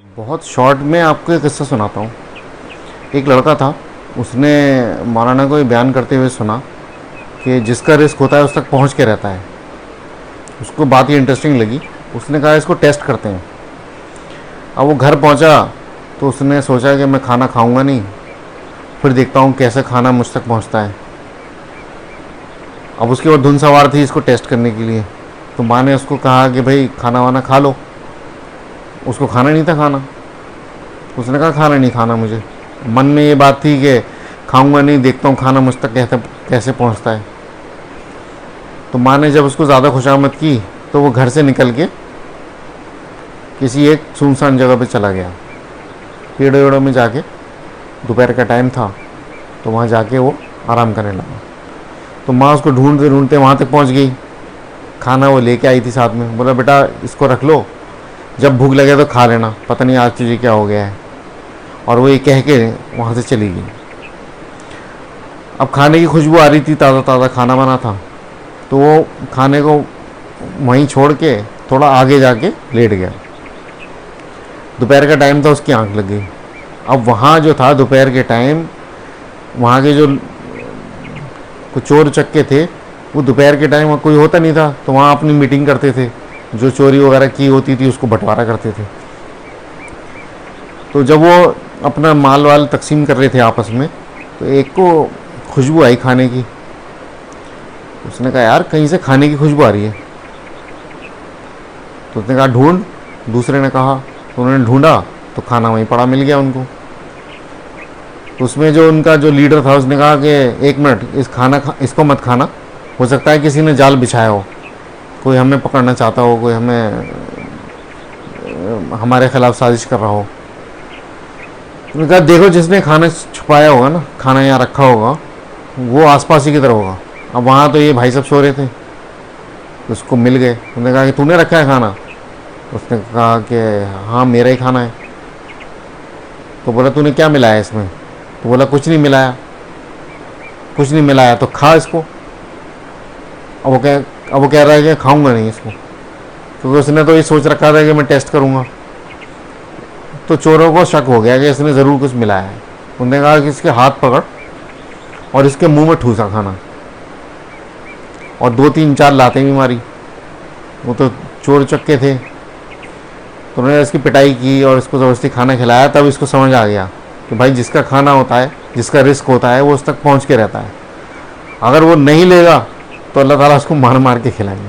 बहुत शॉर्ट में आपको एक किस्सा सुनाता हूँ। एक लड़का था, उसने मौलाना को ये बयान करते हुए सुना कि जिसका रिस्क होता है उस तक पहुँच के रहता है। उसको बात ये इंटरेस्टिंग लगी। उसने कहा इसको टेस्ट करते हैं। अब वो घर पहुँचा तो उसने सोचा कि मैं खाना खाऊंगा नहीं, फिर देखता हूँ कैसे खाना मुझ तक पहुँचता है। अब उसके ऊपर धुन सवार थी इसको टेस्ट करने के लिए। तो माँ ने उसको कहा कि भाई खाना वाना खा लो। उसको खाना नहीं था खाना। उसने कहा खाना नहीं खाना मुझे। मन में ये बात थी कि खाऊंगा नहीं, देखता हूँ खाना मुझ तक कैसे पहुँचता है। तो माँ ने जब उसको ज़्यादा खुशामद की तो वो घर से निकल के किसी एक सुनसान जगह पे चला गया। पेड़ों वेड़ों में जाके, दोपहर का टाइम था, तो वहाँ जाके वो आराम करने लगा। तो माँ उसको ढूंढते ढूंढते वहाँ तक पहुँच गई। खाना वो लेके आई थी साथ में। बोला बेटा इसको रख लो, जब भूख लगे तो खा लेना, पता नहीं आज तुझे क्या हो गया है। और वो ये कह के वहाँ से चली गई। अब खाने की खुशबू आ रही थी, ताज़ा ताज़ा खाना बना था। तो वो खाने को वहीं छोड़ के थोड़ा आगे जाके लेट गया। दोपहर का टाइम था, उसकी आंख लग गई। अब वहाँ जो था दोपहर के टाइम, वहाँ के जो कुछ चोर चक्के थे, वो दोपहर के टाइम कोई होता नहीं था, तो वहाँ अपनी मीटिंग करते थे। जो चोरी वगैरह की होती थी उसको बंटवारा करते थे। तो जब वो अपना माल वाल तकसीम कर रहे थे आपस में, तो एक को खुशबू आई खाने की। उसने कहा यार कहीं से खाने की खुशबू आ रही है। तो उसने कहा ढूंढ। दूसरे ने कहा, तो उन्होंने ढूंढा तो खाना वहीं पड़ा मिल गया उनको। तो उसमें जो उनका जो लीडर था उसने कहा कि एक मिनट, इसको मत खाना, हो सकता है किसी ने जाल बिछाया हो, कोई हमें पकड़ना चाहता हो, कोई हमें हमारे खिलाफ साजिश कर रहा हो। उन्होंने कहा देखो जिसने खाना छुपाया होगा ना, खाना यहाँ रखा होगा, वो आसपास ही की तरफ होगा। अब वहाँ तो ये भाई सब सो रहे थे, तो उसको मिल गए। उन्होंने कहा कि तूने रखा है खाना? उसने कहा कि हाँ मेरा ही खाना है। तो बोला तूने क्या मिलाया इसमें? तो बोला कुछ नहीं मिलाया। कुछ नहीं मिलाया तो खा इसको। अब वो कह रहा है कि खाऊंगा नहीं इसको, क्योंकि उसने तो ये सोच रखा था कि मैं टेस्ट करूंगा। तो चोरों को शक हो गया कि इसने ज़रूर कुछ मिलाया है। उन्होंने कहा कि इसके हाथ पकड़ और इसके मुंह में ठूसा खाना, और 2-3-4 लातें भी मारी। वो तो चोर चक्के थे, तो उन्होंने इसकी पिटाई की और इसको ज़बरदस्ती खाना खिलाया। तब इसको समझ आ गया कि भाई जिसका खाना होता है, जिसका रिस्क होता है, वो उस तक पहुंच के रहता है। अगर वो नहीं लेगा तो अल्लाह ताला उसको मार मार के खिलाएंगे।